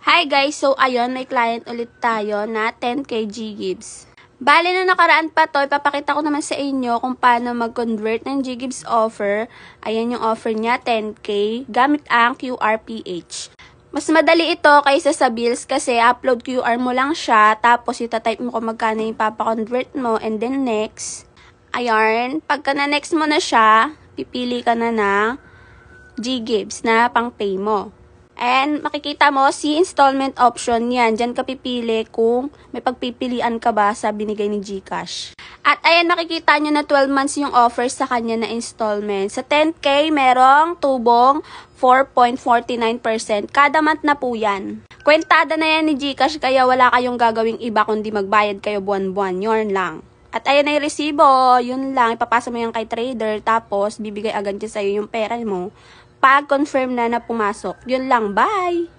Hi guys! So ayun, may client ulit tayo na 10k Ggibbs. Bale na nakaraan pa to, ipapakita ko naman sa inyo kung paano mag-convert ng Ggibbs offer. Ayan yung offer niya, 10k, gamit ang QRPH. Mas madali ito kaysa sa bills kasi upload QR mo lang siya, tapos itatype mo kung magkano yung papakonvert mo, and then next. Ayan, pagka na next mo na siya, pipili ka na ng Ggibbs na pang pay mo. And makikita mo si installment option yan. Diyan ka pipili kung may pagpipilian ka ba sa binigay ni GCash. At ayan, makikita nyo na 12 months yung offer sa kanya na installment. Sa 10k, merong tubong 4.49%. Kada month na po yan. Kwentada na yan ni GCash kaya wala kayong gagawing iba kundi magbayad kayo buwan-buwan. Yun lang. At ayan na yung resibo. Yun lang. Ipapasa mo yan kay trader. Tapos bibigay agad niya sa'yo yung pera mo pag-confirm na pumasok. Yun lang, bye!